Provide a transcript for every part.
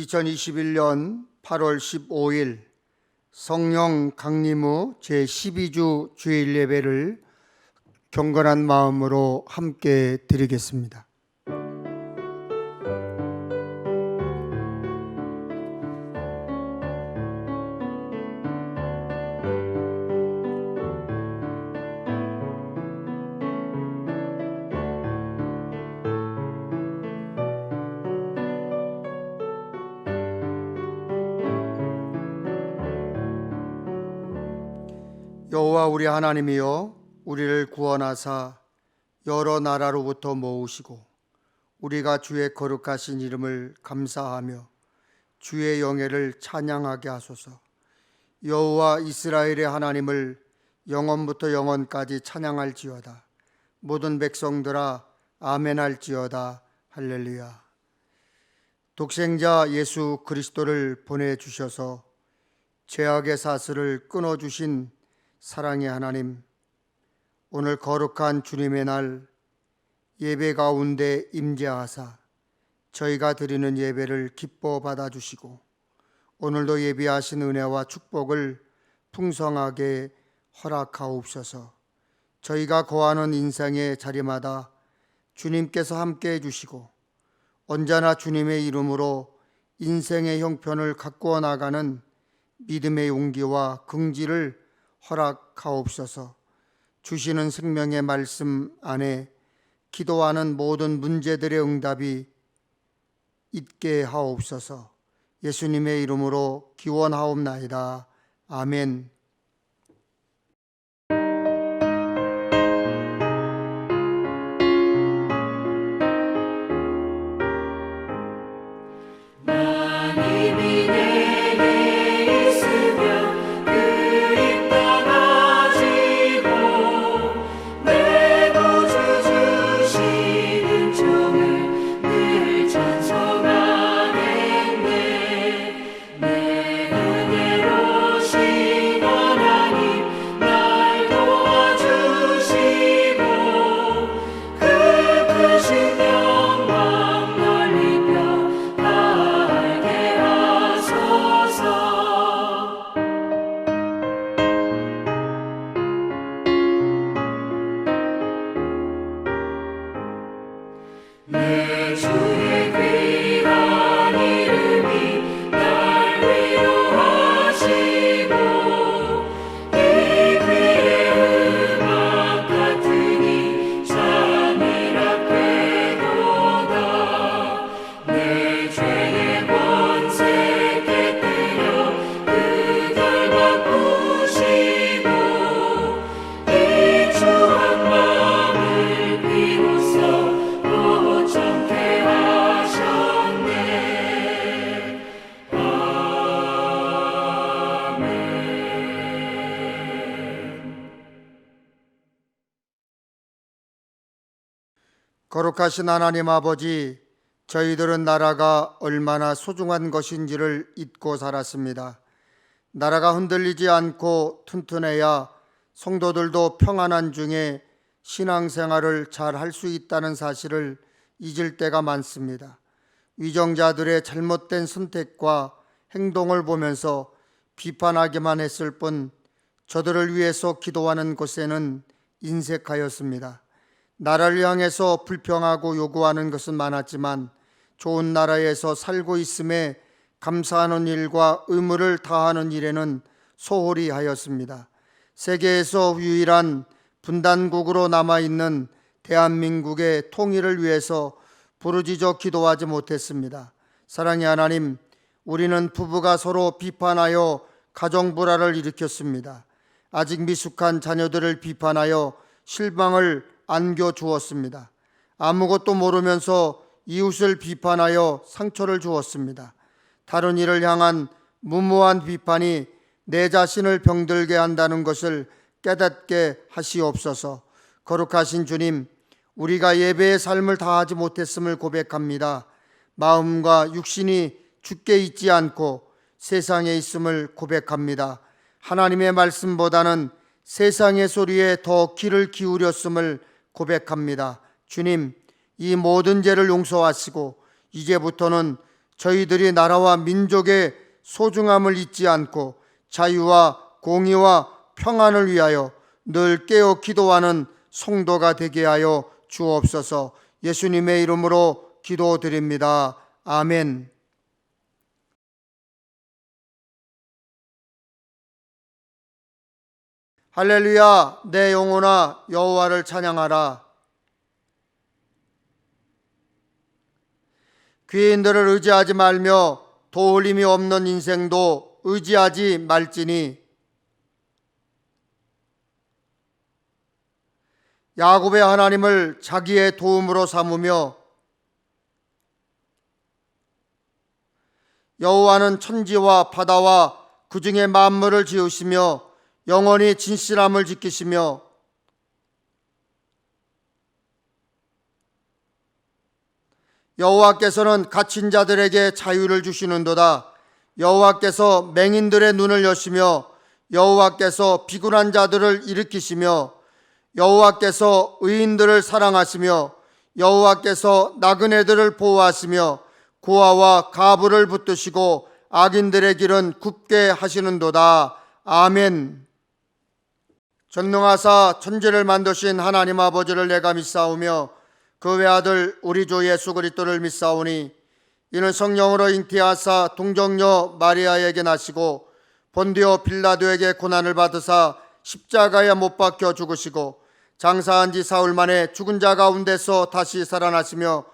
2021년 8월 15일 성령 강림후 제12주 주일 예배를 경건한 마음으로 함께 드리겠습니다. 여호와 우리 하나님이여, 우리를 구원하사 여러 나라로부터 모으시고 우리가 주의 거룩하신 이름을 감사하며 주의 영예를 찬양하게 하소서. 여호와 이스라엘의 하나님을 영원부터 영원까지 찬양할지어다. 모든 백성들아 아멘할지어다. 할렐루야. 독생자 예수 그리스도를 보내주셔서 죄악의 사슬을 끊어주신 사랑의 하나님, 오늘 거룩한 주님의 날 예배 가운데 임재하사 저희가 드리는 예배를 기뻐 받아주시고 오늘도 예비하신 은혜와 축복을 풍성하게 허락하옵소서. 저희가 거하는 인생의 자리마다 주님께서 함께 해주시고 언제나 주님의 이름으로 인생의 형편을 가꾸어 나가는 믿음의 용기와 긍지를 허락하옵소서. 주시는 생명의 말씀 안에 기도하는 모든 문제들의 응답이 있게 하옵소서. 예수님의 이름으로 기원하옵나이다. 아멘. 거룩하신 하나님 아버지, 저희들은 나라가 얼마나 소중한 것인지를 잊고 살았습니다. 나라가 흔들리지 않고 튼튼해야 성도들도 평안한 중에 신앙생활을 잘 할 수 있다는 사실을 잊을 때가 많습니다. 위정자들의 잘못된 선택과 행동을 보면서 비판하기만 했을 뿐 저들을 위해서 기도하는 곳에는 인색하였습니다. 나라를 향해서 불평하고 요구하는 것은 많았지만 좋은 나라에서 살고 있음에 감사하는 일과 의무를 다하는 일에는 소홀히 하였습니다. 세계에서 유일한 분단국으로 남아있는 대한민국의 통일을 위해서 부르짖어 기도하지 못했습니다. 사랑의 하나님, 우리는 부부가 서로 비판하여 가정 불화를 일으켰습니다. 아직 미숙한 자녀들을 비판하여 실망을 안겨주었습니다. 아무것도 모르면서 이웃을 비판하여 상처를 주었습니다. 다른 이를 향한 무모한 비판이 내 자신을 병들게 한다는 것을 깨닫게 하시옵소서. 거룩하신 주님, 우리가 예배의 삶을 다하지 못했음을 고백합니다. 마음과 육신이 주께 있지 않고 세상에 있음을 고백합니다. 하나님의 말씀보다는 세상의 소리에 더 귀를 기울였음을 고백합니다. 주님, 이 모든 죄를 용서하시고 이제부터는 저희들이 나라와 민족의 소중함을 잊지 않고 자유와 공의와 평안을 위하여 늘 깨어 기도하는 성도가 되게 하여 주옵소서. 예수님의 이름으로 기도드립니다. 아멘. 할렐루야. 내 영혼아 여호와를 찬양하라. 귀인들을 의지하지 말며 도울림이 없는 인생도 의지하지 말지니 야곱의 하나님을 자기의 도움으로 삼으며 여호와는 천지와 바다와 그 중에 만물을 지으시며 영원히 진실함을 지키시며 여호와께서는 갇힌 자들에게 자유를 주시는도다. 여호와께서 맹인들의 눈을 여시며 여호와께서 비굴한 자들을 일으키시며 여호와께서 의인들을 사랑하시며 여호와께서 나그네들을 보호하시며 고아와 가부를 붙드시고 악인들의 길은 굽게 하시는도다. 아멘. 전능하사 천지를 만드신 하나님 아버지를 내가 믿사오며 그 외아들 우리 주 예수 그리스도를 믿사오니 이는 성령으로 잉태하사 동정녀 마리아에게 나시고 본디오 빌라도에게 고난을 받으사 십자가에 못 박혀 죽으시고 장사한 지 사흘 만에 죽은 자 가운데서 다시 살아나시며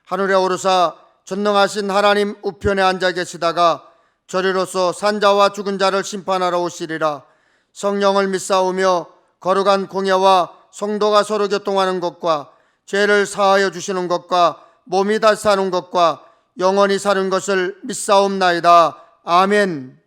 하늘에 오르사 전능하신 하나님 우편에 앉아 계시다가 저리로서 산자와 죽은 자를 심판하러 오시리라. 성령을 믿사오며 거룩한 공예와 성도가 서로 교통하는 것과 죄를 사하여 주시는 것과 몸이 다시 사는 것과 영원히 사는 것을 믿사옵나이다. 아멘.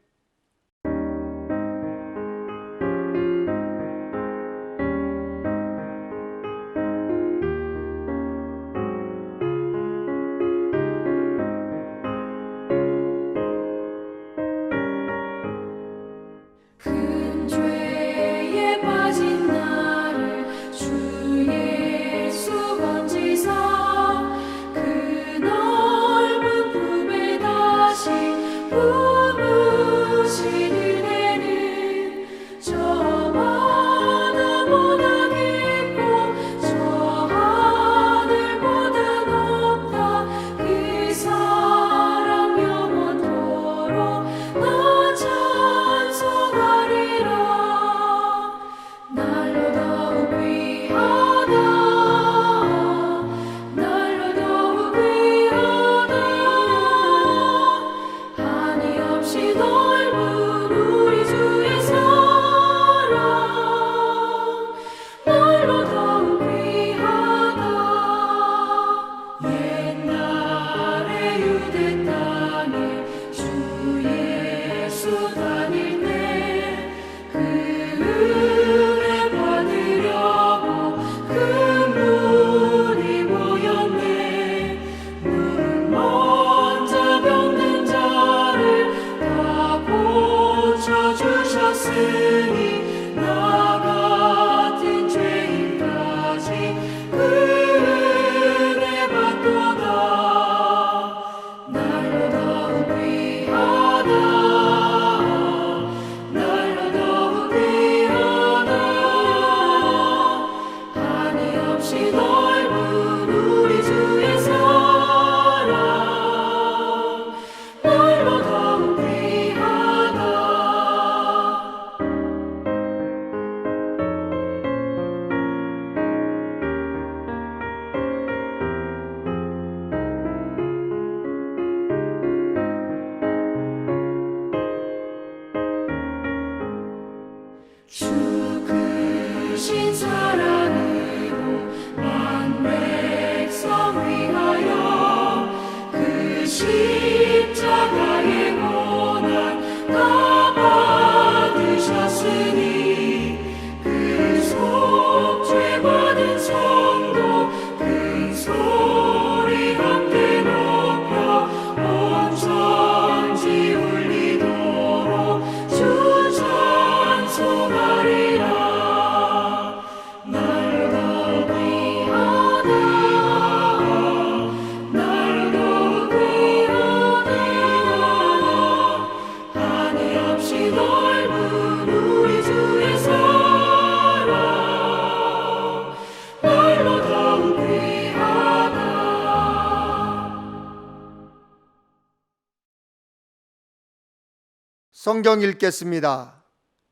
성경 읽겠습니다.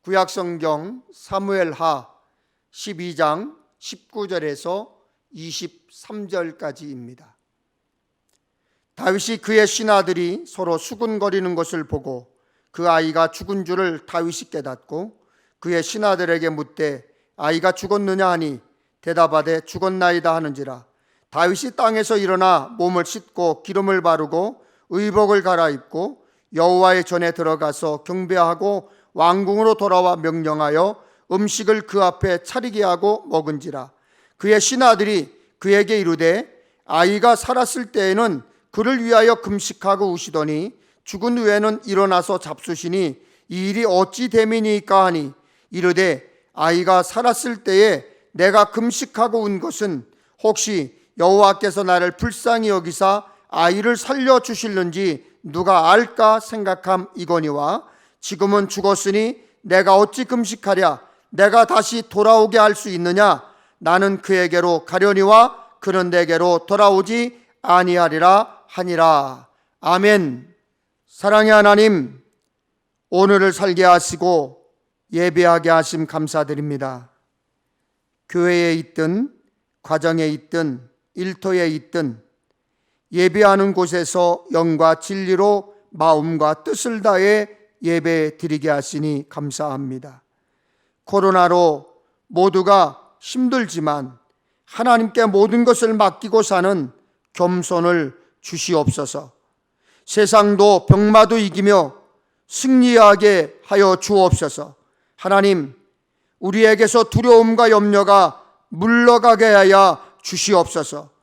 구약성경 사무엘하 12장 19절에서 23절까지입니다. 다윗이 그의 신하들이 서로 수군거리는 것을 보고 그 아이가 죽은 줄을 다윗이 깨닫고 그의 신하들에게 묻되 아이가 죽었느냐 하니 대답하되 죽었나이다 하는지라. 다윗이 땅에서 일어나 몸을 씻고 기름을 바르고 의복을 갈아입고 여호와의 전에 들어가서 경배하고 왕궁으로 돌아와 명령하여 음식을 그 앞에 차리게 하고 먹은지라. 그의 신하들이 그에게 이르되 아이가 살았을 때에는 그를 위하여 금식하고 우시더니 죽은 후에는 일어나서 잡수시니 이 일이 어찌 됨이니까 하니 이르되 아이가 살았을 때에 내가 금식하고 운 것은 혹시 여호와께서 나를 불쌍히 여기사 아이를 살려주실는지 누가 알까 생각함 이거니와 지금은 죽었으니 내가 어찌 금식하랴. 내가 다시 돌아오게 할 수 있느냐. 나는 그에게로 가려니와 그는 내게로 돌아오지 아니하리라 하니라. 아멘. 사랑의 하나님, 오늘을 살게 하시고 예배하게 하심 감사드립니다. 교회에 있든 가정에 있든 일터에 있든 예배하는 곳에서 영과 진리로 마음과 뜻을 다해 예배 드리게 하시니 감사합니다. 코로나로 모두가 힘들지만 하나님께 모든 것을 맡기고 사는 겸손을 주시옵소서. 세상도 병마도 이기며 승리하게 하여 주옵소서. 하나님, 우리에게서 두려움과 염려가 물러가게 하여 주시옵소서.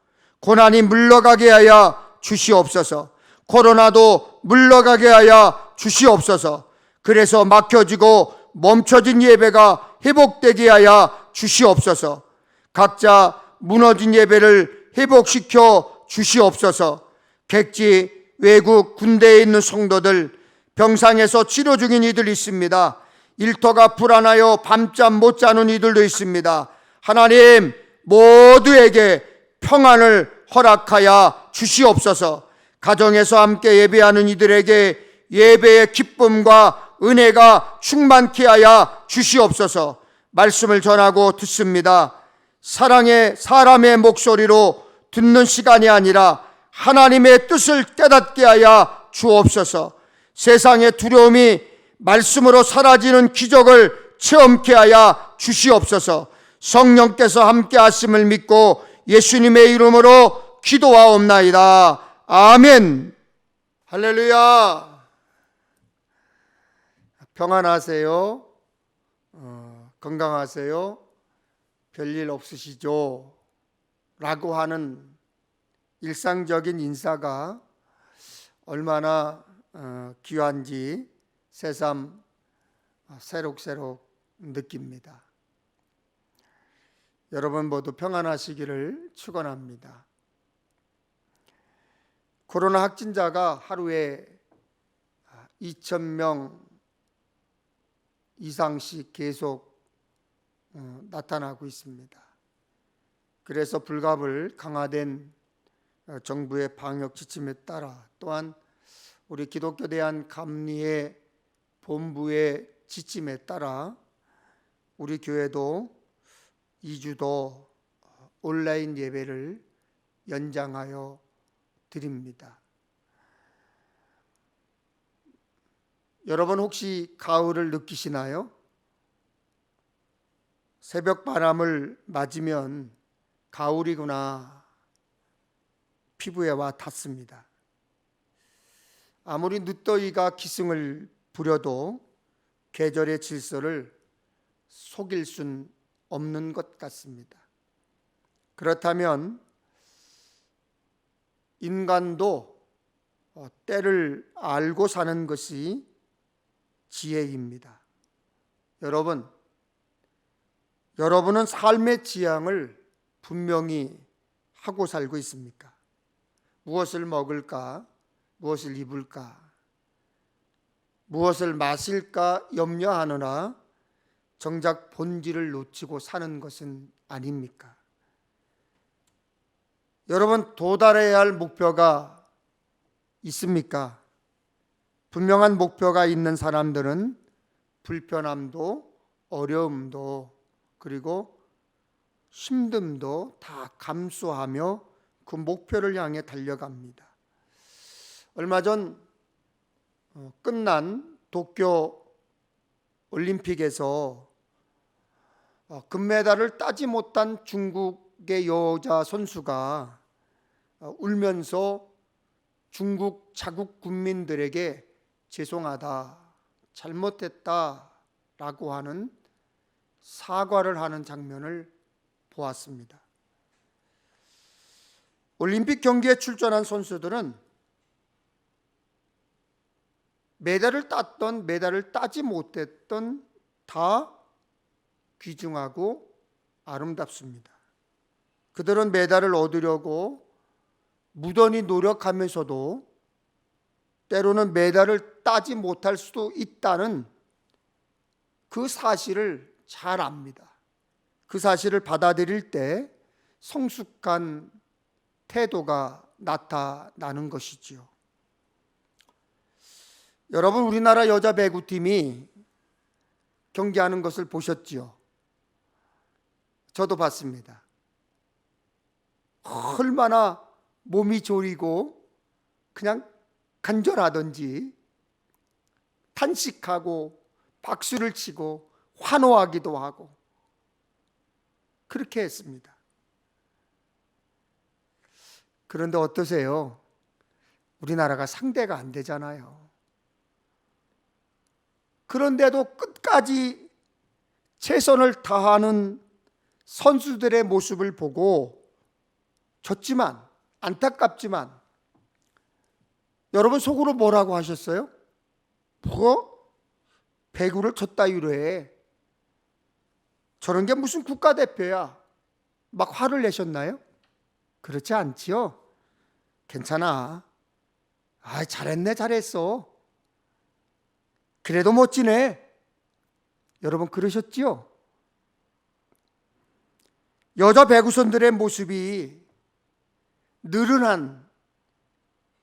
고난이 물러가게 하여 주시옵소서. 코로나도 물러가게 하여 주시옵소서. 그래서 막혀지고 멈춰진 예배가 회복되게 하여 주시옵소서. 각자 무너진 예배를 회복시켜 주시옵소서. 객지, 외국, 군대에 있는 성도들, 병상에서 치료 중인 이들 있습니다. 일터가 불안하여 밤잠 못 자는 이들도 있습니다. 하나님, 모두에게 평안을 허락하여 주시옵소서. 가정에서 함께 예배하는 이들에게 예배의 기쁨과 은혜가 충만케 하여 주시옵소서. 말씀을 전하고 듣습니다. 사랑의 사람의 목소리로 듣는 시간이 아니라 하나님의 뜻을 깨닫게 하여 주옵소서. 세상의 두려움이 말씀으로 사라지는 기적을 체험케 하여 주시옵소서. 성령께서 함께 하심을 믿고 예수님의 이름으로 기도하옵나이다. 아멘. 할렐루야. 평안하세요. 건강하세요. 별일 없으시죠? 라고 하는 일상적인 인사가 얼마나 귀한지 새삼 새록새록 느낍니다. 여러분 모두 평안하시기를 축원합니다. 코로나 확진자가 하루에 2,000명 이상씩 계속 나타나고 있습니다. 그래서 불가불 강화된 정부의 방역 지침에 따라 또한 우리 기독교 대한 감리의 본부의 지침에 따라 우리 교회도 2주 더 온라인 예배를 연장하여 드립니다. 여러분 혹시 가을을 느끼시나요? 새벽 바람을 맞으면 가을이구나 피부에 와 닿습니다. 아무리 늦더위가 기승을 부려도 계절의 질서를 속일 순 없는 것 같습니다. 그렇다면 인간도 때를 알고 사는 것이 지혜입니다. 여러분은 삶의 지향을 분명히 하고 살고 있습니까? 무엇을 먹을까? 무엇을 입을까? 무엇을 마실까 염려하느라 정작 본질을 놓치고 사는 것은 아닙니까? 여러분 도달해야 할 목표가 있습니까? 분명한 목표가 있는 사람들은 불편함도 어려움도 그리고 힘듦도 다 감수하며 그 목표를 향해 달려갑니다. 얼마 전 끝난 도쿄 올림픽에서 금메달을 따지 못한 중국의 여자 선수가 울면서 중국 자국 국민들에게 죄송하다, 잘못했다라고 하는 사과를 하는 장면을 보았습니다. 올림픽 경기에 출전한 선수들은 메달을 땄던 메달을 따지 못했던 다 귀중하고 아름답습니다. 그들은 메달을 얻으려고 무던히 노력하면서도 때로는 메달을 따지 못할 수도 있다는 그 사실을 잘 압니다. 그 사실을 받아들일 때 성숙한 태도가 나타나는 것이지요. 여러분, 우리나라 여자 배구팀이 경기하는 것을 보셨지요? 저도 봤습니다. 얼마나 몸이 저리고 그냥 간절하던지 탄식하고 박수를 치고 환호하기도 하고 그렇게 했습니다. 그런데 어떠세요? 우리나라가 상대가 안 되잖아요. 그런데도 끝까지 최선을 다하는 선수들의 모습을 보고 졌지만, 안타깝지만 여러분 속으로 뭐라고 하셨어요? 뭐? 배구를 졌다 이래. 저런 게 무슨 국가대표야. 막 화를 내셨나요? 그렇지 않지요? 괜찮아. 잘했네, 잘했어. 그래도 멋지네. 여러분 그러셨지요? 여자 배구선들의 모습이 느른한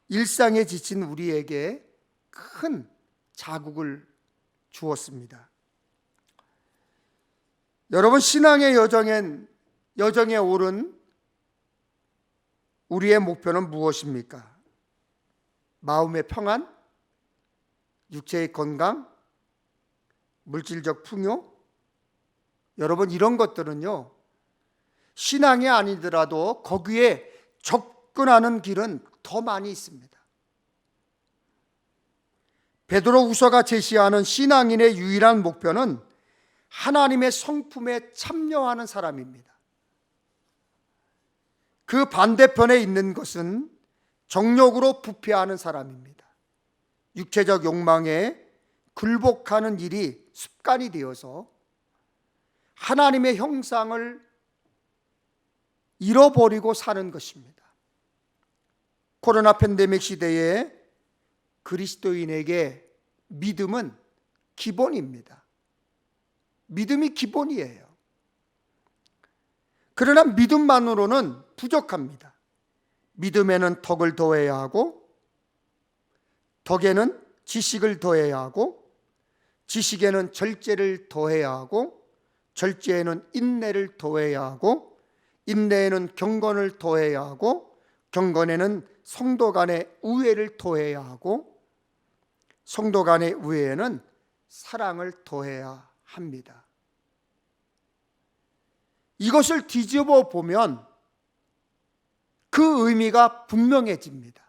일상에 지친 우리에게 큰 자극을 주었습니다. 여러분, 신앙의 여정에 오른 우리의 목표는 무엇입니까? 마음의 평안, 육체의 건강, 물질적 풍요? 여러분, 이런 것들은요, 신앙이 아니더라도 거기에 접근하는 길은 더 많이 있습니다. 베드로후서가 제시하는 신앙인의 유일한 목표는 하나님의 성품에 참여하는 사람입니다. 그 반대편에 있는 것은 정욕으로 부패하는 사람입니다. 육체적 욕망에 굴복하는 일이 습관이 되어서 하나님의 형상을 잃어버리고 사는 것입니다. 코로나 팬데믹 시대에 그리스도인에게 믿음은 기본입니다. 믿음이 기본이에요. 그러나 믿음만으로는 부족합니다. 믿음에는 덕을 더해야 하고, 덕에는 지식을 더해야 하고, 지식에는 절제를 더해야 하고, 절제에는 인내를 더해야 하고, 인내에는 경건을 더해야 하고, 경건에는 성도 간의 우애를 더해야 하고, 성도 간의 우애에는 사랑을 더해야 합니다. 이것을 뒤집어 보면 그 의미가 분명해집니다.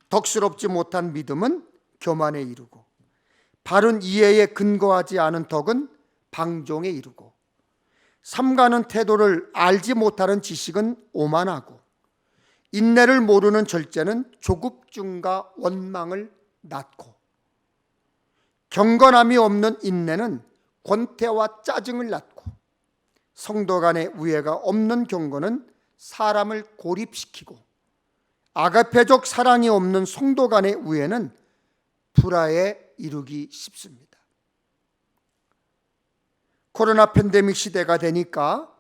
덕스럽지 못한 믿음은 교만에 이르고, 바른 이해에 근거하지 않은 덕은 방종에 이르고, 삼가는 태도를 알지 못하는 지식은 오만하고, 인내를 모르는 절제는 조급증과 원망을 낳고, 경건함이 없는 인내는 권태와 짜증을 낳고, 성도 간의 우애가 없는 경건은 사람을 고립시키고, 아가페적 사랑이 없는 성도 간의 우애는 불화에 이르기 쉽습니다. 코로나 팬데믹 시대가 되니까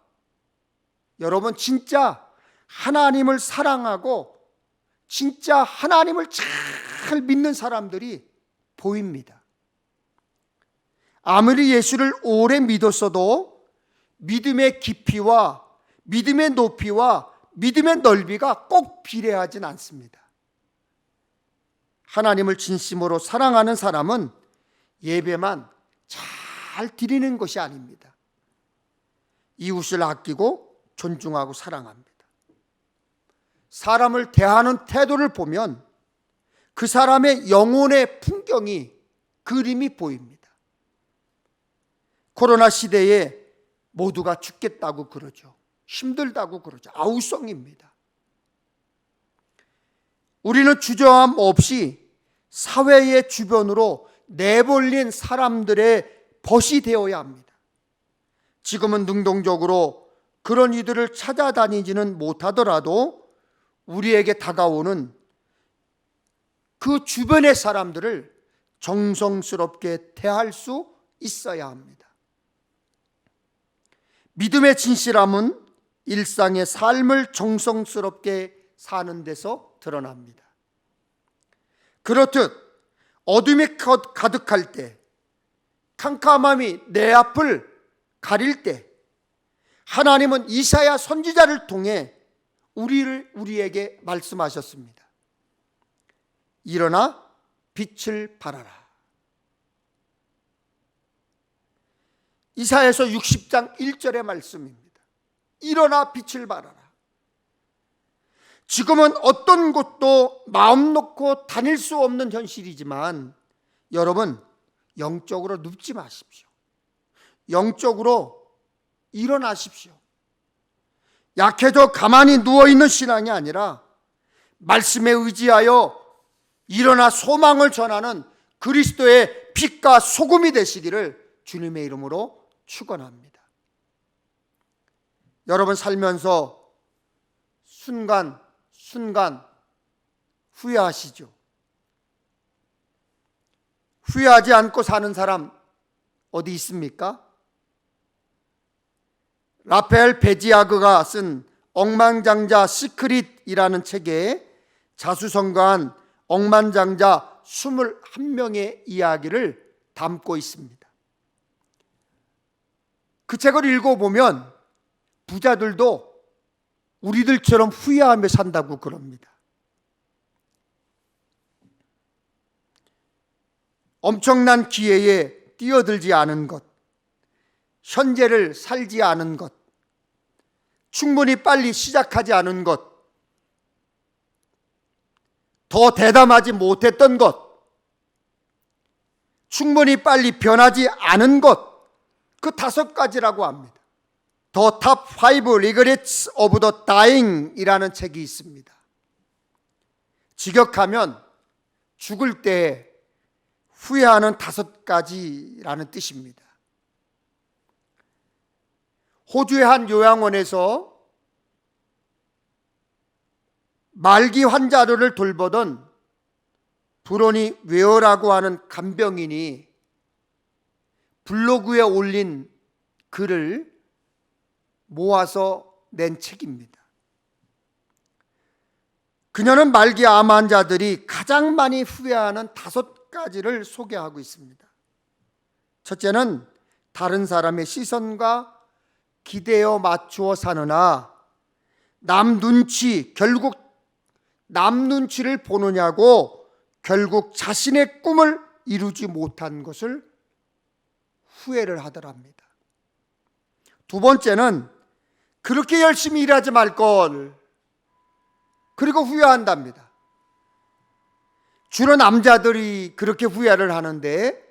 여러분 진짜 하나님을 사랑하고 진짜 하나님을 잘 믿는 사람들이 보입니다. 아무리 예수를 오래 믿었어도 믿음의 깊이와 믿음의 높이와 믿음의 넓이가 꼭 비례하진 않습니다. 하나님을 진심으로 사랑하는 사람은 예배만 잘 드리는 것이 아닙니다. 이웃을 아끼고 존중하고 사랑합니다. 사람을 대하는 태도를 보면 그 사람의 영혼의 풍경이, 그림이 보입니다. 코로나 시대에 모두가 죽겠다고 그러죠. 힘들다고 그러죠. 아우성입니다. 우리는 주저함 없이 사회의 주변으로 내몰린 사람들의 벗이 되어야 합니다. 지금은 능동적으로 그런 이들을 찾아다니지는 못하더라도 우리에게 다가오는 그 주변의 사람들을 정성스럽게 대할 수 있어야 합니다. 믿음의 진실함은 일상의 삶을 정성스럽게 사는 데서 드러납니다. 그렇듯 어둠이 가득할 때, 캄캄함이 내 앞을 가릴 때 하나님은 이사야 선지자를 통해 우리에게 말씀하셨습니다. 일어나 빛을 발하라. 이사야서 60장 1절의 말씀입니다. 일어나 빛을 발하라. 지금은 어떤 곳도 마음 놓고 다닐 수 없는 현실이지만 여러분, 영적으로 눕지 마십시오. 영적으로 일어나십시오. 약해져 가만히 누워있는 신앙이 아니라 말씀에 의지하여 일어나 소망을 전하는 그리스도의 빛과 소금이 되시기를 주님의 이름으로 축원합니다. 여러분 살면서 순간 후회하시죠? 후회하지 않고 사는 사람 어디 있습니까? 라파엘 베지아그가 쓴 억만장자 시크릿이라는 책에 자수성가한 억만장자 21명의 이야기를 담고 있습니다. 그 책을 읽어보면 부자들도 우리들처럼 후회하며 산다고 그럽니다. 엄청난 기회에 뛰어들지 않은 것, 현재를 살지 않은 것, 충분히 빨리 시작하지 않은 것, 더 대담하지 못했던 것, 충분히 빨리 변하지 않은 것, 그 5가지라고 합니다. The Top 5 Regrets of the Dying 이라는 책이 있습니다. 직역하면 죽을 때 후회하는 5가지라는 뜻입니다. 호주의 한 요양원에서 말기 환자를 돌보던 브로니 웨어라고 하는 간병인이 블로그에 올린 글을 모아서 낸 책입니다. 그녀는 말기 암 환자들이 가장 많이 후회하는 5가지를 소개하고 있습니다. 첫째는 다른 사람의 시선과 기대어 맞추어 사느나 결국 남 눈치를 보느냐고 결국 자신의 꿈을 이루지 못한 것을 후회를 하더랍니다. 두 번째는 그렇게 열심히 일하지 말걸, 그리고 후회한답니다. 주로 남자들이 그렇게 후회를 하는데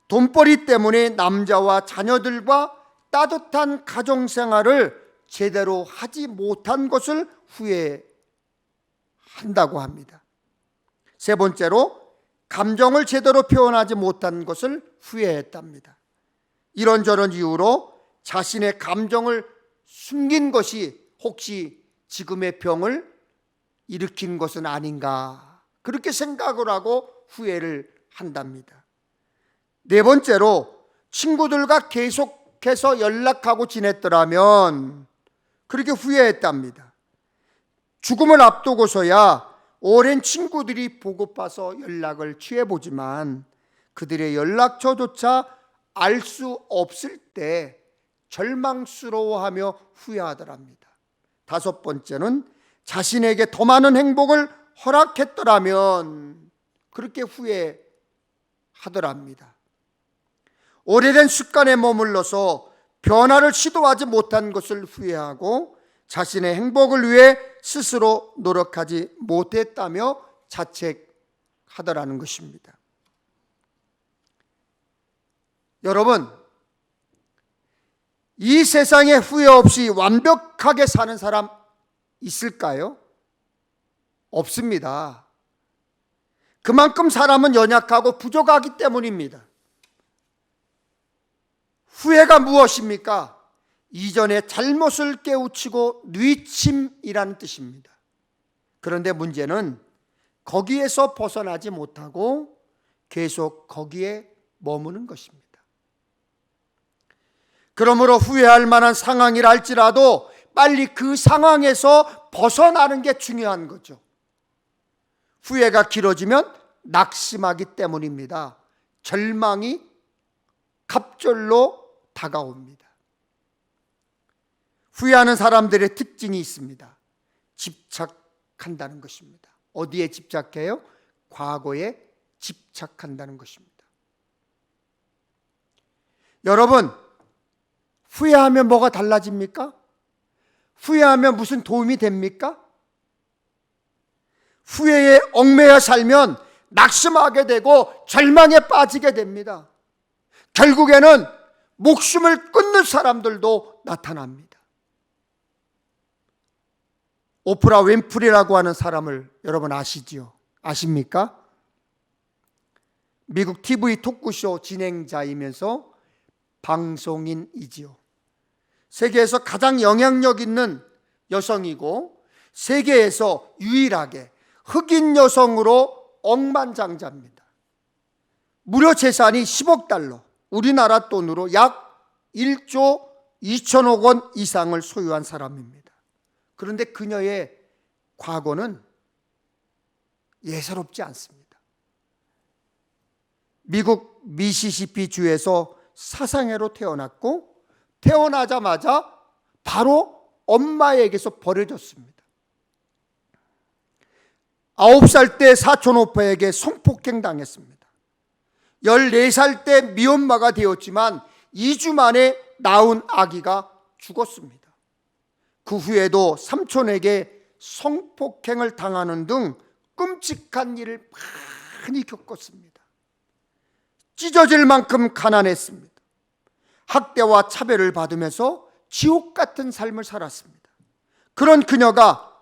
돈벌이 때문에 남자와 자녀들과 따뜻한 가정생활을 제대로 하지 못한 것을 후회한다고 합니다. 세 번째로 감정을 제대로 표현하지 못한 것을 후회했답니다. 이런저런 이유로 자신의 감정을 숨긴 것이 혹시 지금의 병을 일으킨 것은 아닌가, 그렇게 생각을 하고 후회를 한답니다. 네 번째로 친구들과 계속해서 연락하고 지냈더라면 그렇게 후회했답니다. 죽음을 앞두고서야 오랜 친구들이 보고파서 연락을 취해보지만 그들의 연락처조차 알 수 없을 때 절망스러워하며 후회하더랍니다. 다섯 번째는 자신에게 더 많은 행복을 허락했더라면 그렇게 후회하더랍니다. 오래된 습관에 머물러서 변화를 시도하지 못한 것을 후회하고 자신의 행복을 위해 스스로 노력하지 못했다며 자책하더라는 것입니다. 여러분, 이 세상에 후회 없이 완벽하게 사는 사람 있을까요? 없습니다. 그만큼 사람은 연약하고 부족하기 때문입니다. 후회가 무엇입니까? 이전의 잘못을 깨우치고 뉘침이라는 뜻입니다. 그런데 문제는 거기에서 벗어나지 못하고 계속 거기에 머무는 것입니다. 그러므로 후회할 만한 상황이라 할지라도 빨리 그 상황에서 벗어나는 게 중요한 거죠. 후회가 길어지면 낙심하기 때문입니다. 절망이 갑절로 다가옵니다. 후회하는 사람들의 특징이 있습니다. 집착한다는 것입니다. 어디에 집착해요? 과거에 집착한다는 것입니다. 여러분, 후회하면 뭐가 달라집니까? 후회하면 무슨 도움이 됩니까? 후회에 얽매여 살면 낙심하게 되고 절망에 빠지게 됩니다. 결국에는 목숨을 끊는 사람들도 나타납니다. 오프라 윈프리라고 하는 사람을 여러분 아시지요? 아십니까? 미국 TV 토크쇼 진행자이면서 방송인이지요. 세계에서 가장 영향력 있는 여성이고 세계에서 유일하게 흑인 여성으로 억만장자입니다. 무려 재산이 10억 달러, 우리나라 돈으로 약 1조 2천억 원 이상을 소유한 사람입니다. 그런데 그녀의 과거는 예사롭지 않습니다. 미국 미시시피 주에서 사상해로 태어났고 태어나자마자 바로 엄마에게서 버려졌습니다. 9살 때 사촌 오빠에게 성폭행 당했습니다. 14살 때 미혼마가 되었지만 2주 만에 낳은 아기가 죽었습니다. 그 후에도 삼촌에게 성폭행을 당하는 등 끔찍한 일을 많이 겪었습니다. 찢어질 만큼 가난했습니다. 학대와 차별을 받으면서 지옥 같은 삶을 살았습니다. 그런 그녀가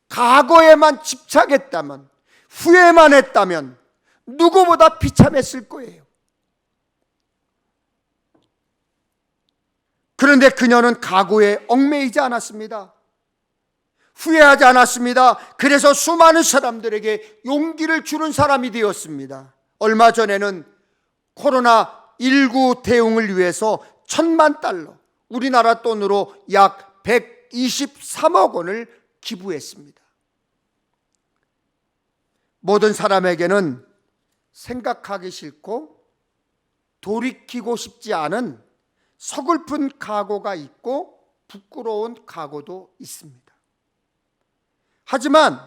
과거에만 집착했다면, 후회만 했다면 누구보다 비참했을 거예요. 그런데 그녀는 과거에 얽매이지 않았습니다. 후회하지 않았습니다. 그래서 수많은 사람들에게 용기를 주는 사람이 되었습니다. 얼마 전에는 코로나19 대응을 위해서 1,000만 달러, 우리나라 돈으로 약 123억 원을 기부했습니다. 모든 사람에게는 생각하기 싫고 돌이키고 싶지 않은 서글픈 과거가 있고 부끄러운 과거도 있습니다. 하지만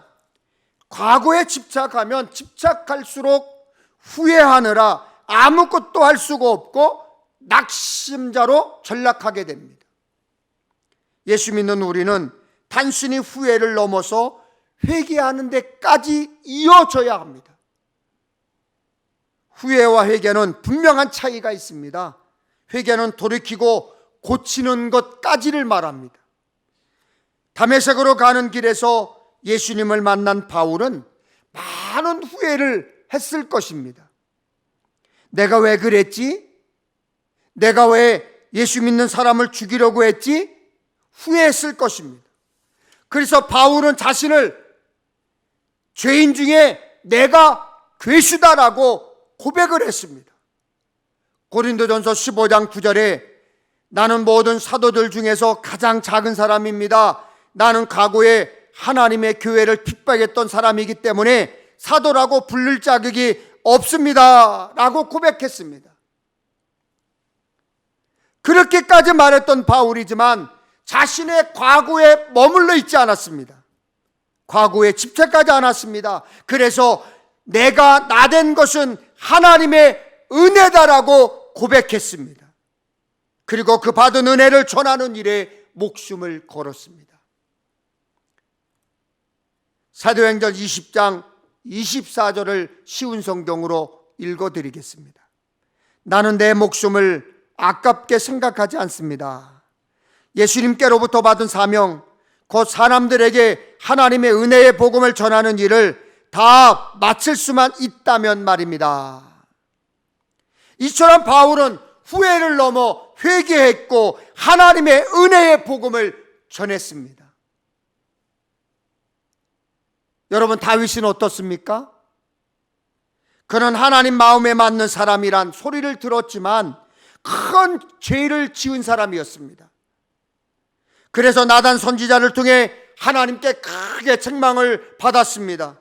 과거에 집착하면 집착할수록 후회하느라 아무것도 할 수가 없고 낙심자로 전락하게 됩니다. 예수 믿는 우리는 단순히 후회를 넘어서 회개하는 데까지 이어져야 합니다. 후회와 회개는 분명한 차이가 있습니다. 회개는 돌이키고 고치는 것까지를 말합니다. 다메섹으로 가는 길에서 예수님을 만난 바울은 많은 후회를 했을 것입니다. 내가 왜 그랬지? 내가 왜 예수 믿는 사람을 죽이려고 했지? 후회했을 것입니다. 그래서 바울은 자신을 죄인 중에 내가 괴수다라고 고백을 했습니다. 고린도전서 15장 9절에 나는 모든 사도들 중에서 가장 작은 사람입니다. 나는 과거에 하나님의 교회를 핍박했던 사람이기 때문에 사도라고 부를 자격이 없습니다 라고 고백했습니다. 그렇게까지 말했던 바울이지만 자신의 과거에 머물러 있지 않았습니다. 과거에 집착하지 않았습니다. 그래서 내가 나된 것은 하나님의 은혜다라고 고백했습니다. 그리고 그 받은 은혜를 전하는 일에 목숨을 걸었습니다. 사도행전 20장 24절을 쉬운 성경으로 읽어드리겠습니다. 나는 내 목숨을 아깝게 생각하지 않습니다. 예수님께로부터 받은 사명, 곧 사람들에게 하나님의 은혜의 복음을 전하는 일을 다 마칠 수만 있다면 말입니다. 이처럼 바울은 후회를 넘어 회개했고 하나님의 은혜의 복음을 전했습니다. 여러분, 다윗은 어떻습니까? 그는 하나님 마음에 맞는 사람이란 소리를 들었지만 큰 죄를 지은 사람이었습니다. 그래서 나단 선지자를 통해 하나님께 크게 책망을 받았습니다.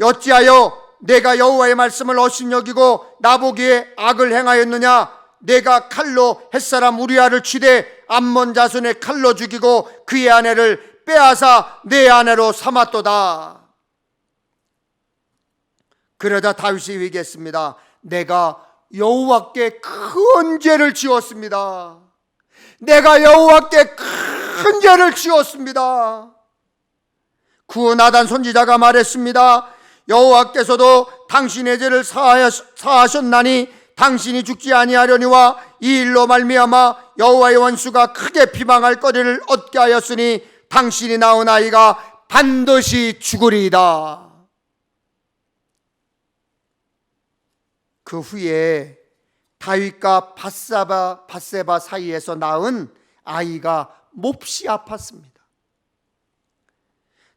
어찌하여 내가 여호와의 말씀을 업신여기고 나보기에 악을 행하였느냐? 내가 칼로 햇사람 우리아를 치되 암몬 자손의 칼로 죽이고 그의 아내를 빼앗아 내 아내로 삼았도다. 그러자 다윗이 얘기했습니다. 내가 여호와께 큰 죄를 지었습니다. 내가 여호와께 큰 죄를 지었습니다. 그 나단 선지자가 말했습니다. 여호와께서도 당신의 죄를 사하셨나니 당신이 죽지 아니하려니와 이 일로 말미암아 여호와의 원수가 크게 비방할 거리를 얻게 하였으니 당신이 낳은 아이가 반드시 죽으리이다. 그 후에 다윗과 밧세바 사이에서 낳은 아이가 몹시 아팠습니다.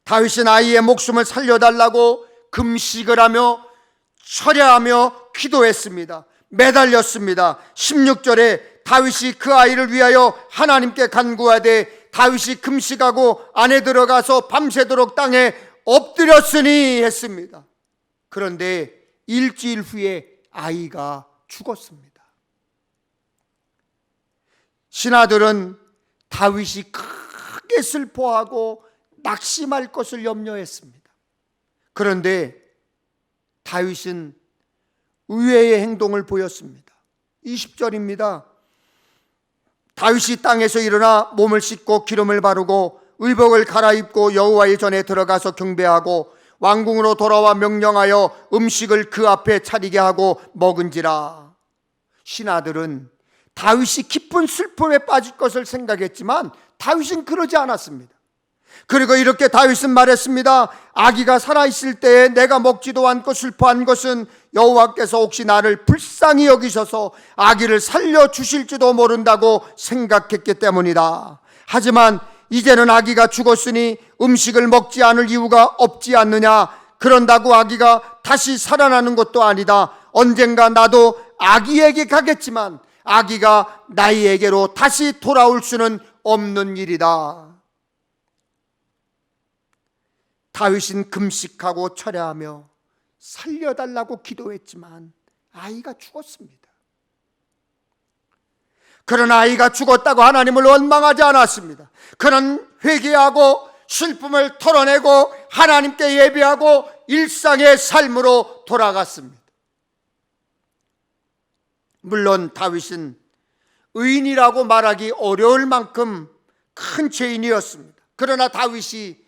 다윗은 아이의 목숨을 살려달라고 금식을 하며 철야하며 기도했습니다. 매달렸습니다. 16절에 다윗이 그 아이를 위하여 하나님께 간구하되 다윗이 금식하고 안에 들어가서 밤새도록 땅에 엎드렸으니 했습니다. 그런데 일주일 후에 아이가 죽었습니다. 신하들은 다윗이 크게 슬퍼하고 낙심할 것을 염려했습니다. 그런데 다윗은 의외의 행동을 보였습니다. 20절입니다. 다윗이 땅에서 일어나 몸을 씻고 기름을 바르고 의복을 갈아입고 여호와의 전에 들어가서 경배하고 왕궁으로 돌아와 명령하여 음식을 그 앞에 차리게 하고 먹은지라. 신하들은 다윗이 깊은 슬픔에 빠질 것을 생각했지만 다윗은 그러지 않았습니다. 그리고 이렇게 다윗은 말했습니다. 아기가 살아있을 때에 내가 먹지도 않고 슬퍼한 것은 여호와께서 혹시 나를 불쌍히 여기셔서 아기를 살려주실지도 모른다고 생각했기 때문이다. 하지만 이제는 아기가 죽었으니 음식을 먹지 않을 이유가 없지 않느냐? 그런다고 아기가 다시 살아나는 것도 아니다. 언젠가 나도 아기에게 가겠지만 아기가 나에게로 다시 돌아올 수는 없는 일이다. 다윗은 금식하고 철야하며 살려달라고 기도했지만 아이가 죽었습니다. 그러나 아이가 죽었다고 하나님을 원망하지 않았습니다. 그는 회개하고 슬픔을 털어내고 하나님께 예배하고 일상의 삶으로 돌아갔습니다. 물론 다윗은 의인이라고 말하기 어려울 만큼 큰 죄인이었습니다. 그러나 다윗이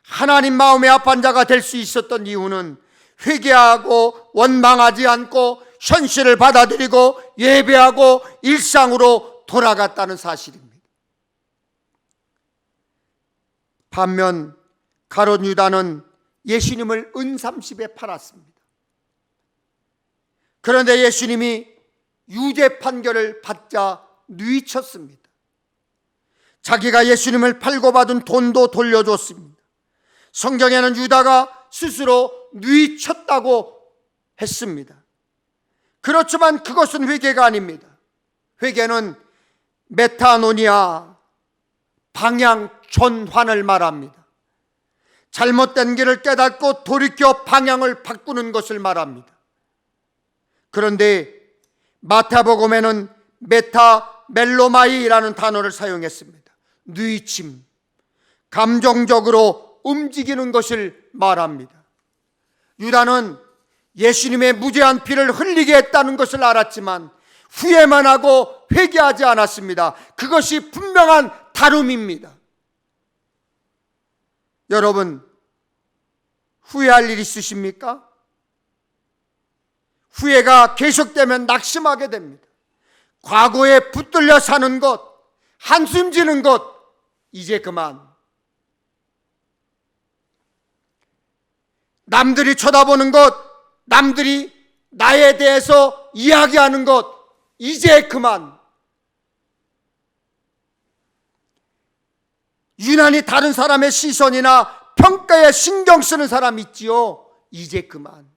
하나님 마음에 합한 자가 될 수 있었던 이유는 회개하고 원망하지 않고 현실을 받아들이고 예배하고 일상으로 돌아갔다는 사실입니다. 반면 가룟 유다는 예수님을 은30에 팔았습니다. 그런데 예수님이 유죄 판결을 받자 뉘쳤습니다. 자기가 예수님을 팔고 받은 돈도 돌려줬습니다. 성경에는 유다가 스스로 뉘쳤다고 했습니다. 그렇지만 그것은 회개가 아닙니다. 회개는 메타노니아, 방향 전환을 말합니다. 잘못된 길을 깨닫고 돌이켜 방향을 바꾸는 것을 말합니다. 그런데 마태복음에는 메타멜로마이라는 단어를 사용했습니다. 뉘침, 감정적으로 움직이는 것을 말합니다. 유다는 예수님의 무죄한 피를 흘리게 했다는 것을 알았지만 후회만 하고 회개하지 않았습니다. 그것이 분명한 다름입니다. 여러분, 후회할 일 있으십니까? 후회가 계속되면 낙심하게 됩니다. 과거에 붙들려 사는 것, 한숨 지는 것, 이제 그만. 남들이 쳐다보는 것, 남들이 나에 대해서 이야기하는 것, 이제 그만. 유난히 다른 사람의 시선이나 평가에 신경 쓰는 사람 있지요. 이제 그만.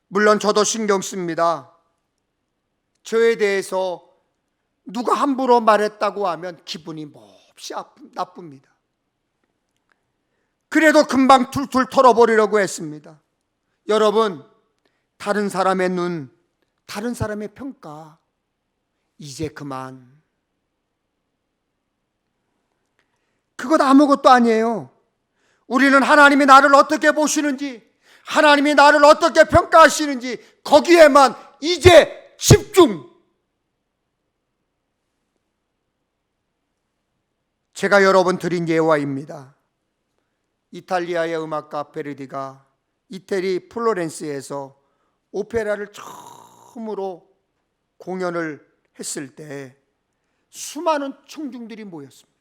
물론 저도 신경 씁니다. 저에 대해서 누가 함부로 말했다고 하면 기분이 몹시 나쁩니다. 그래도 금방 툴툴 털어버리려고 했습니다. 여러분, 다른 사람의 눈, 다른 사람의 평가, 이제 그만. 그것 아무것도 아니에요. 우리는 하나님이 나를 어떻게 보시는지, 하나님이 나를 어떻게 평가하시는지 거기에만 이제 집중. 제가 여러 번 드린 예화입니다. 이탈리아의 음악가 베르디가 이태리 플로렌스에서 오페라를 처음으로 공연을 했을 때 수많은 청중들이 모였습니다.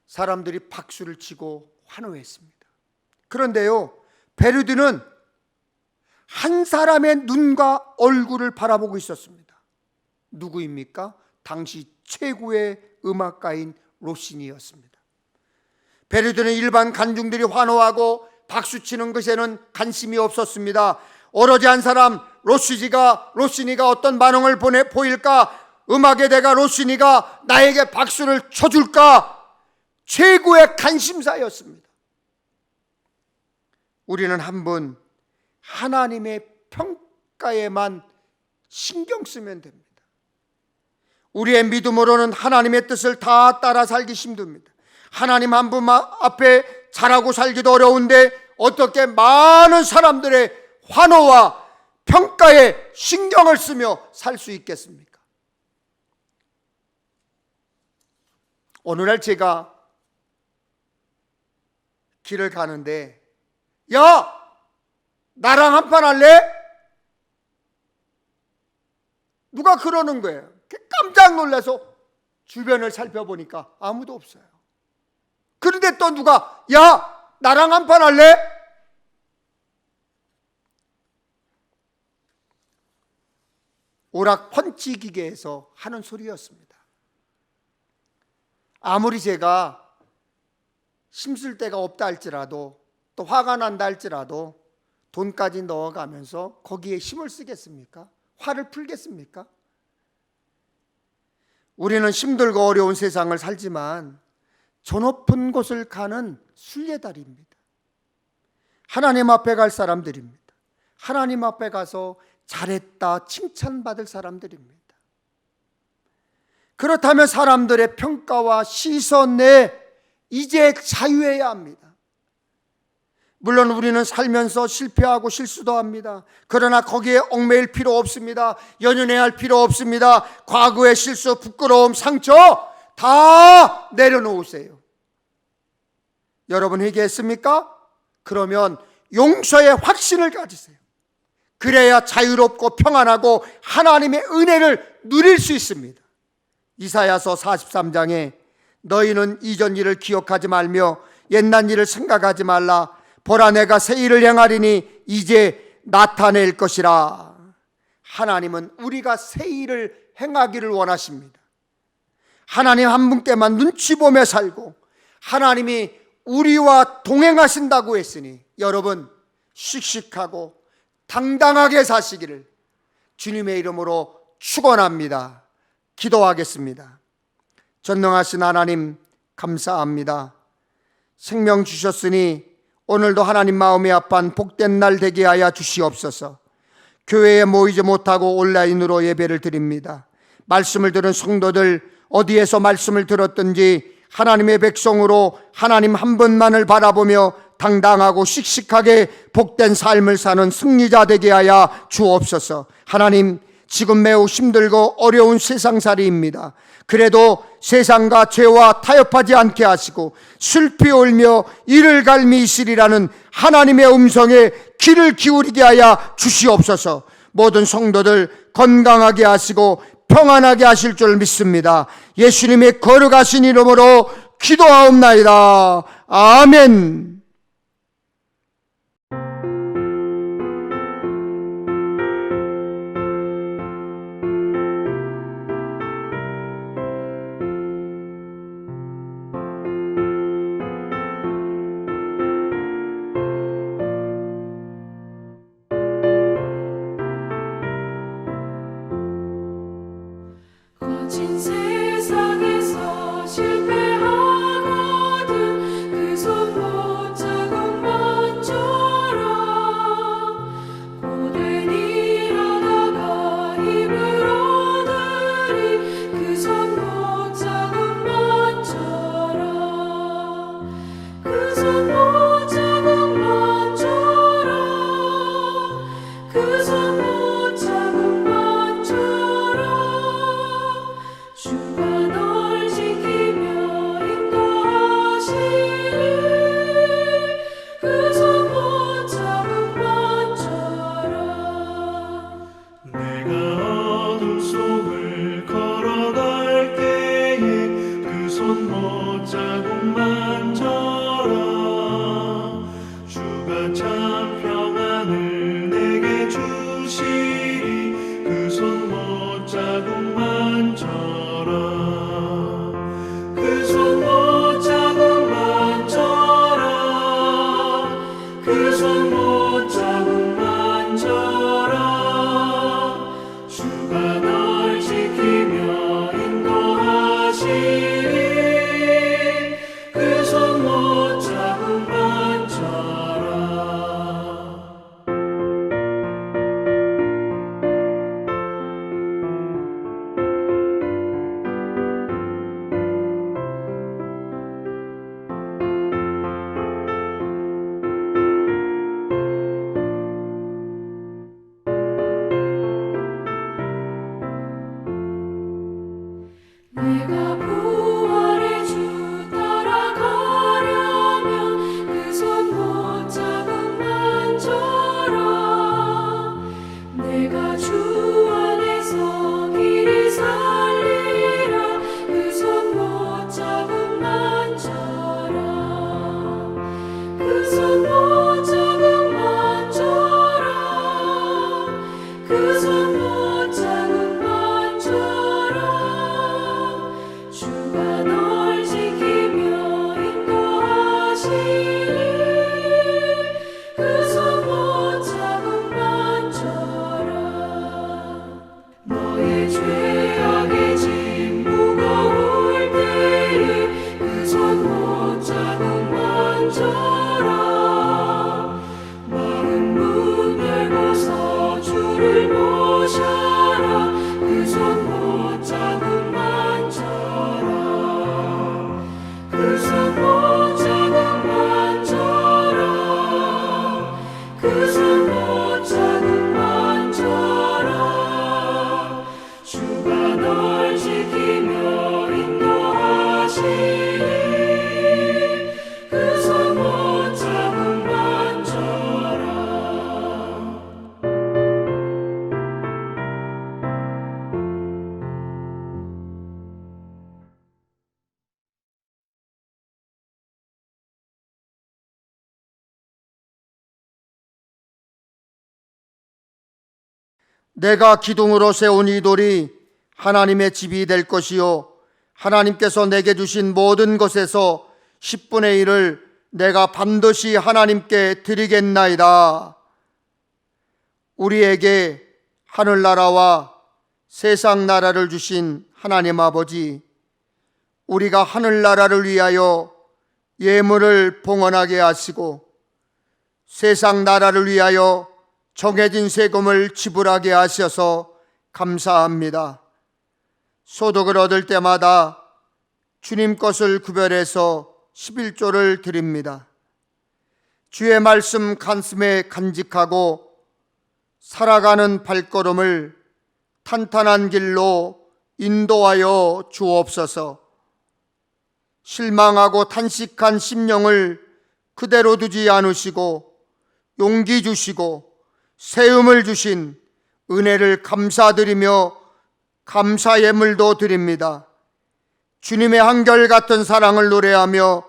사람들이 박수를 치고 환호했습니다. 그런데요, 베르디는 한 사람의 눈과 얼굴을 바라보고 있었습니다. 누구입니까? 당시 최고의 음악가인 로시니였습니다. 베르디는 일반 관중들이 환호하고 박수치는 것에는 관심이 없었습니다. 오로지 한 사람, 로시니가 어떤 반응을 보일까? 음악의 대가 로시니가 나에게 박수를 쳐줄까? 최고의 관심사였습니다. 우리는 한번 하나님의 평가에만 신경 쓰면 됩니다. 우리의 믿음으로는 하나님의 뜻을 다 따라 살기 힘듭니다. 하나님 한 분 앞에 잘하고 살기도 어려운데 어떻게 많은 사람들의 환호와 평가에 신경을 쓰며 살 수 있겠습니까? 어느 날 제가 길을 가는데, 야! 나랑 한판 할래? 누가 그러는 거예요. 깜짝 놀라서 주변을 살펴보니까 아무도 없어요. 그런데 또 누가, 야! 나랑 한판 할래? 오락 펀치 기계에서 하는 소리였습니다. 아무리 제가 힘쓸 데가 없다 할지라도, 또 화가 난다 할지라도 돈까지 넣어가면서 거기에 힘을 쓰겠습니까? 화를 풀겠습니까? 우리는 힘들고 어려운 세상을 살지만 저 높은 곳을 가는 순례다리입니다. 하나님 앞에 갈 사람들입니다. 하나님 앞에 가서 잘했다 칭찬받을 사람들입니다. 그렇다면 사람들의 평가와 시선에 이제 자유해야 합니다. 물론 우리는 살면서 실패하고 실수도 합니다. 그러나 거기에 얽매일 필요 없습니다. 연연해할 필요 없습니다. 과거의 실수, 부끄러움, 상처 다 내려놓으세요. 여러분 회개했습니까? 그러면 용서의 확신을 가지세요. 그래야 자유롭고 평안하고 하나님의 은혜를 누릴 수 있습니다. 이사야서 43장에 너희는 이전 일을 기억하지 말며 옛날 일을 생각하지 말라. 보라 내가 새 일을 행하리니 이제 나타낼 것이라. 하나님은 우리가 새 일을 행하기를 원하십니다. 하나님 한 분께만 눈치 보며 살고 하나님이 우리와 동행하신다고 했으니 여러분 씩씩하고 당당하게 사시기를 주님의 이름으로 축원합니다. 기도하겠습니다. 전능하신 하나님, 감사합니다. 생명 주셨으니 오늘도 하나님 마음이 아픈 복된 날 되게 하여 주시옵소서. 교회에 모이지 못하고 온라인으로 예배를 드립니다. 말씀을 들은 성도들, 어디에서 말씀을 들었든지 하나님의 백성으로 하나님 한 분만을 바라보며 당당하고 씩씩하게 복된 삶을 사는 승리자 되게 하여 주옵소서. 하나님, 지금 매우 힘들고 어려운 세상살이입니다. 그래도 세상과 죄와 타협하지 않게 하시고 슬피 울며 이를 갈미시리라는 하나님의 음성에 귀를 기울이게 하여 주시옵소서. 모든 성도들 건강하게 하시고 평안하게 하실 줄 믿습니다. 예수님의 거룩하신 이름으로 기도하옵나이다. 아멘. 거친 세상에서 실패하거든 그 손 못자국만처럼 고된 일하다가 힘을 얻으리 그 손 못자국만처럼 그 손 못자국만처럼 그 손 주가 널 지키며 인도하시리 그 손 못자국만처럼 내가 어둠 속을 걸어갈 때에 그 손 못자국만처럼 주가 참 평안을 내게 주시리 그 손 못자국만처럼 그 손 못자국만처럼 그 손 못자국만처럼 주가 널 지키며 인도하시리 그 손 못자국만처럼 내가 부활의 주 따라가려면 그 손 못자국만처럼 내가 주 안에서 길이 살리라 그 손 못자국만처럼 그 손 못자국만처럼 그 손 못자국만처럼 주가 널 지키며 인도하시리 그 손 못자국만처럼 너의 죄악의 짐 무거울 때에 그 손 못자국만처럼 마음 문 열고서 주를 모셔라 그 손 못자국만처럼 그 손 못자국만처럼 그 손 못자국만처럼 주가 널 지키며 인도하시리 그 손 못자국만처럼 내가 기둥으로 세운 이 돌이 하나님의 집이 될 것이요 하나님께서 내게 주신 모든 것에서 10분의 1을 내가 반드시 하나님께 드리겠나이다. 우리에게 하늘나라와 세상 나라를 주신 하나님 아버지, 우리가 하늘나라를 위하여 예물을 봉헌하게 하시고 세상 나라를 위하여 정해진 세금을 지불하게 하셔서 감사합니다. 소득을 얻을 때마다 주님 것을 구별해서 11조를 드립니다. 주의 말씀 가슴에 간직하고 살아가는 발걸음을 탄탄한 길로 인도하여 주옵소서. 실망하고 탄식한 심령을 그대로 두지 않으시고 용기 주시고 세움을 주신 은혜를 감사드리며 감사 예물도 드립니다. 주님의 한결같은 사랑을 노래하며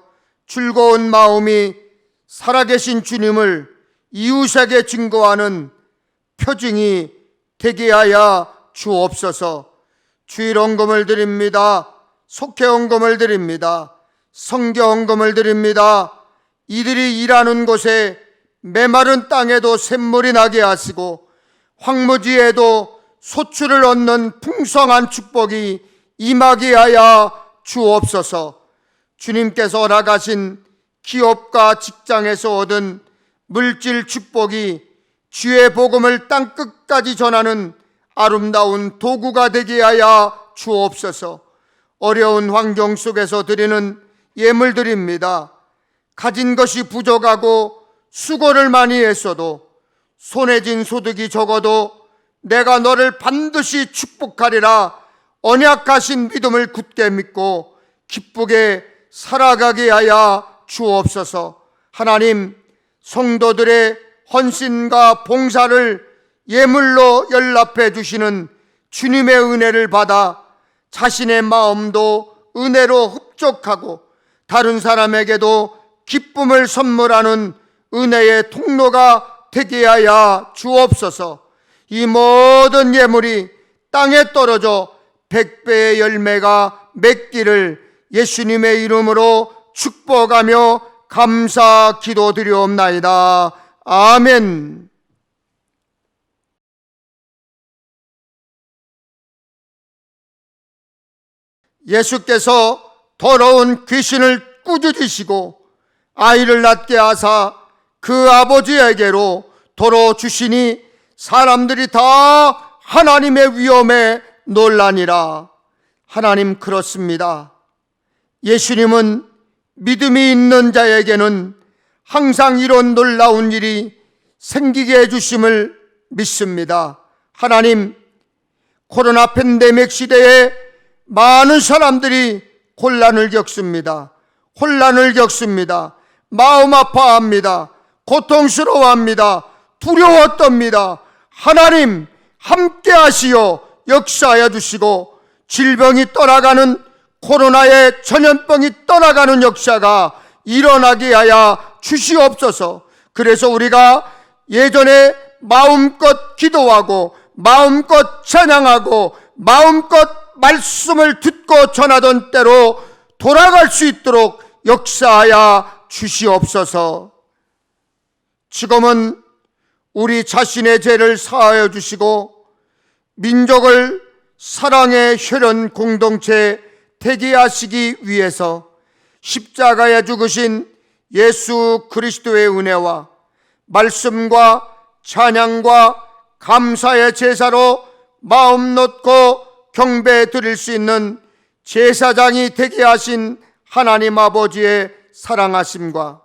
즐거운 마음이 살아계신 주님을 이웃에게 증거하는 표징이 되게 하여 주옵소서. 주일 헌금을 드립니다. 속회 헌금을 드립니다. 성교 헌금을 드립니다. 이들이 일하는 곳에 메마른 땅에도 샘물이 나게 하시고 황무지에도 소출을 얻는 풍성한 축복이 임하게 하여 주옵소서. 주님께서 허락하신 기업과 직장에서 얻은 물질 축복이 주의 복음을 땅끝까지 전하는 아름다운 도구가 되게 하여 주옵소서. 어려운 환경 속에서 드리는 예물 드립니다. 가진 것이 부족하고 수고를 많이 했어도 손에 쥔 소득이 적어도 내가 너를 반드시 축복하리라 언약하신 믿음을 굳게 믿고 기쁘게 살아가게 하여 주옵소서. 하나님, 성도들의 헌신과 봉사를 예물로 연락해 주시는 주님의 은혜를 받아 자신의 마음도 은혜로 흡족하고 다른 사람에게도 기쁨을 선물하는 은혜의 통로가 되게 하여 주옵소서. 이 모든 예물이 땅에 떨어져 100배의 열매가 맺기를 예수님의 이름으로 축복하며 감사 기도드리옵나이다. 아멘. 예수께서 더러운 귀신을 꾸짖으시고 아이를 낳게 하사 그 아버지에게로 도로 주시니 사람들이 다 하나님의 위엄에 놀라니라. 하나님, 그렇습니다. 예수님은 믿음이 있는 자에게는 항상 이런 놀라운 일이 생기게 해주심을 믿습니다. 하나님, 코로나 팬데믹 시대에 많은 사람들이 혼란을 겪습니다. 마음 아파합니다. 고통스러워합니다. 두려워 떱니다. 하나님, 함께 하시어 역사하여 주시고 질병이 떠나가는, 코로나의 전염병이 떠나가는 역사가 일어나게 하여 주시옵소서. 그래서 우리가 예전에 마음껏 기도하고 마음껏 찬양하고 마음껏 말씀을 듣고 전하던 때로 돌아갈 수 있도록 역사하여 주시옵소서. 지금은 우리 자신의 죄를 사하여 주시고 민족을 사랑의 혈연 공동체 되게 하시기 위해서 십자가에 죽으신 예수 그리스도의 은혜와 말씀과 찬양과 감사의 제사로 마음 놓고 경배 드릴 수 있는 제사장이 되게 하신 하나님 아버지의 사랑하심과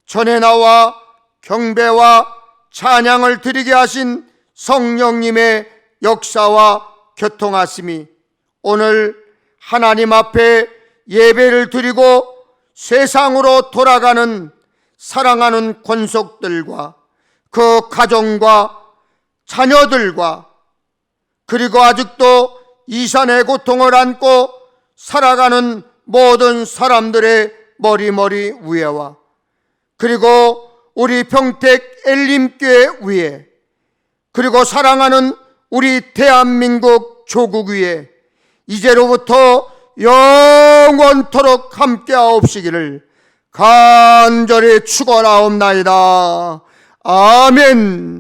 전에 나와 경배와 찬양을 드리게 하신 성령님의 역사와 교통하심이 오늘 하나님 앞에 예배를 드리고 세상으로 돌아가는 사랑하는 권속들과 그 가정과 자녀들과 그리고 아직도 이산의 고통을 안고 살아가는 모든 사람들의 머리머리 위에와 그리고 우리 평택 엘림교회 위에 그리고 사랑하는 우리 대한민국 조국 위에 이제로부터 영원토록 함께하옵시기를 간절히 축원하옵나이다. 아멘.